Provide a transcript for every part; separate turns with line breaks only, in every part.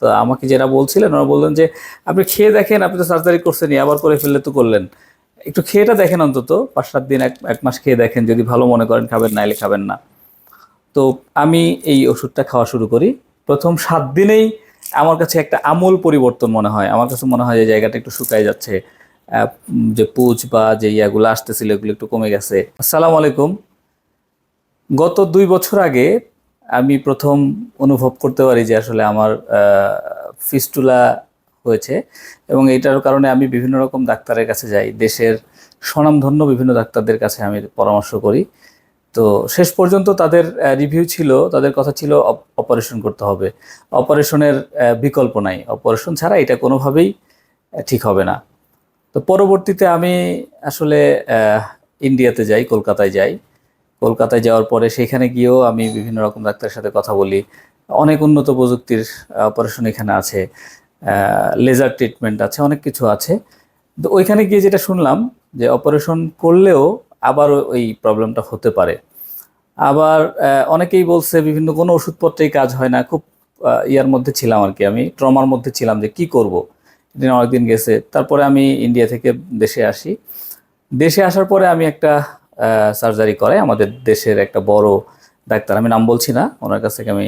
তো আমাকে যারা বলছিলেন ওরা বললেন যে আপনি খেয়ে দেখেন, আপনি তো সার্জারি করছেনই, আবার করে ফেললে তো করলেন, একটু খেয়েটা দেখেন, অন্তত 5-7 দিন এক মাস খেয়ে দেখেন, যদি ভালো মনে করেন খাবেন, নাইলে খাবেন না। তো আমি এই ওষুধটা খাওয়া শুরু করি। প্রথম 7 দিনেই আমার কাছে একটা আমূল পরিবর্তন মনে হয়। আমার কাছে মনে হয় যে জায়গাটা একটু শুকায় যাচ্ছে, যে পুজ বা যে ইয়াগুলো আসতেছিল এগুলো একটু কমে গেছে। আসসালামু আলাইকুম। গত 2 বছর আগে আমি প্রথম অনুভব করতে পারি যে আসলে আমার ফিস্টুলা হয়েছে, এবং এইটার কারণে আমি বিভিন্ন রকম ডাক্তারের কাছে যাই। দেশের স্বনামধন্য বিভিন্ন ডাক্তারদের কাছে আমি পরামর্শ করি। তো শেষ পর্যন্ত তাদের রিভিউ ছিল, তাদের কথা ছিল অপারেশন করতে হবে, অপারেশনের বিকল্প নাই, অপারেশন ছাড়া এটা কোনোভাবেই ঠিক হবে না। তো পরবর্তীতে আমি আসলে ইন্ডিয়াতে যাই, কলকাতায় যাই। কলকাতায় যাওয়ার পরে সেখানে গিয়েও আমি বিভিন্ন রকম ডাক্তারের সাথে কথা বলি। অনেক উন্নত প্রযুক্তির অপারেশন এখানে আছে, লেজার ট্রিটমেন্ট আছে, অনেক কিছু আছে। তো ওইখানে গিয়ে যেটা শুনলাম যে অপারেশন করলেও আবার ওই প্রবলেমটা হতে পারে। আবার অনেকেই বলছে বিভিন্ন কোনো ওষুধপত্রেই কাজ হয় না। খুব ইয়ার মধ্যে ছিলাম আর কি, আমি ট্রমার মধ্যে ছিলাম যে কি করব। এটা অনেকদিন গেছে, তারপরে আমি ইন্ডিয়া থেকে দেশে আসি। দেশে আসার পরে আমি একটা সার্জারি করাই, আমাদের দেশের একটা বড় ডাক্তার, আমি নাম বলছি না, ওনার কাছ থেকে আমি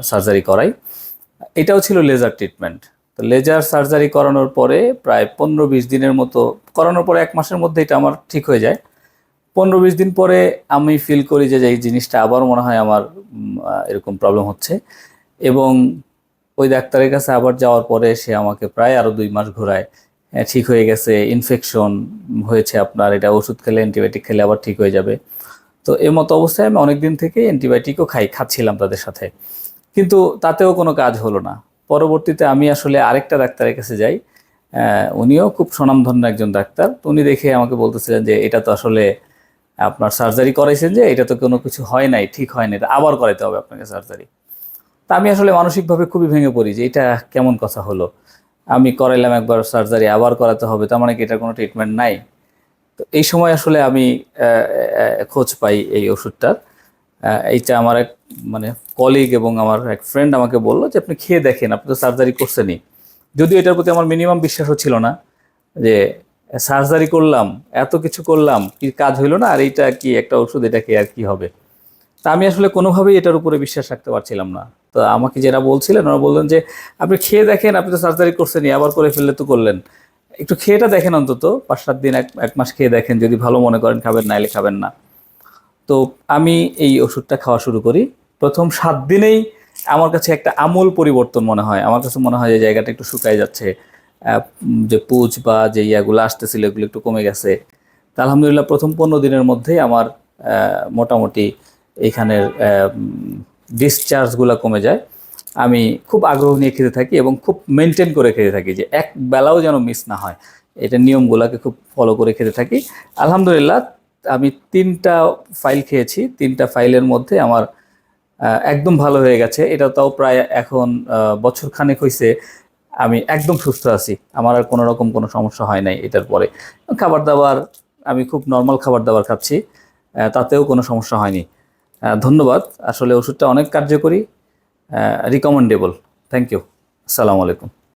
সার্জারি করাই। এটাও ছিল লেজার ট্রিটমেন্ট। তো লেজার সার্জারি করানোর পরে প্রায় 15-20 দিনের মতো, করানোর পরে 1 মাসের মধ্যে এটা আমার ঠিক হয়ে যায়। 15-20 দিন পরে আমি ফিল করি যে এই জিনিসটা আবার মনে হয় আমার এরকম প্রবলেম হচ্ছে, এবং ওই ডাক্তারের কাছে আবার যাওয়ার পরে সে আমাকে প্রায় আরও 2 মাস ঘোরায়। ঠিক হয়ে গেছে, ইনফেকশন হয়েছে আপনার, এটা ওষুধ খেলে, অ্যান্টিবায়োটিক খেলে আবার ঠিক হয়ে যাবে। তো এই মতো অবস্থায় আমি অনেক দিন থেকে অ্যান্টিবায়োটিকও খাচ্ছিলাম তাদের সাথে, কিন্তু তাতেও কোনো কাজ হলো না। পরবর্তীতে আমি আসলে আরেকটা ডাক্তারের কাছে যাই। উনিও খুব স্বনামধন্য একজন ডাক্তার। তো উনি দেখে আমাকে বলতেছিলেন যে এটা তো আসলে আপনার সার্জারি করাইছেন, যে এটা তো কোনো কিছু হয় নাই, ঠিক হয় না, এটা আবার করাইতে হবে আপনাকে সার্জারি। তা আমি আসলে মানসিকভাবে খুবই ভেঙে পড়ি যে এটা কেমন কথা হলো। আমি করাইলাম একবার সার্জারি, আবার করাতে হবে, তার মানে কি এটার কোনো ট্রিটমেন্ট নাই? তো এই সময় আসলে আমি খোঁজ পাই এই ওষুধটার। এইটা আমার এক মানে কলিগ এবং আমার এক ফ্রেন্ড আমাকে বললো যে আপনি খেয়ে দেখেন, আপনি তো সার্জারি করছেনই। যদিও এটার প্রতি আমার মিনিমাম বিশ্বাসও ছিল না, যে সার্জারি করলাম, এত কিছু করলাম, কি কাজ হইলো না, আর এইটা কি একটা ওষুধ, এটা কি আর কি হবে। তা আমি আসলে কোনোভাবেই এটার উপরে বিশ্বাস রাখতে পারছিলাম না। তো আমাকে যারা বলছিলেন ওরা বললেন যে আপনি খেয়ে দেখেন, আপনি তো সার্জারি করছেনই, আবার করে ফেললে তো করলেন, একটু খেয়েটা দেখেন, অন্তত 5-7 দিন এক মাস খেয়ে দেখেন, যদি ভালো মনে করেন খাবেন, নাইলে খাবেন না। তো আমি এই ওষুধটা খাওয়া শুরু করি। প্রথম 7 দিনেই আমার কাছে একটা আমূল পরিবর্তন মনে হয়। আমার কাছে মনে হয় যে জায়গাটা একটু শুকায় যাচ্ছে, যে পুজ বা যে ইয়াগুলো আসতেছিল এগুলো একটু কমে গেছে। তা আলহামদুলিল্লাহ প্রথম 15 দিনের মধ্যেই আমার মোটামুটি এইখানের ডিসচার্জগুলো কমে যায়। আমি খুব আগ্রহ নিয়ে খেতে থাকি এবং খুব মেনটেন করে খেতে থাকি, যে এক বেলাও যেন মিস না হয়, এটা নিয়মগুলোকে খুব ফলো করে খেতে থাকি। আলহামদুলিল্লাহ আমি 3টা ফাইল খেয়েছি, 3টা ফাইলের মধ্যে আমার একদম ভালো হয়ে গেছে। এটা তাও প্রায় এখন বছর খানেক হয়েছে, আমি একদম সুস্থ আছি, আমার আর কোনো রকম কোনো সমস্যা হয় নাই এটার পরে। খাবার দাবার আমি খুব নর্মাল খাবার দাবার খাচ্ছি, তাতেও কোনো সমস্যা হয়নি। ধন্যবাদ, আসলে ওষুধটা অনেক কার্যকরী, রিকমেন্ডেবল। Thank you. আসসালামু আলাইকুম।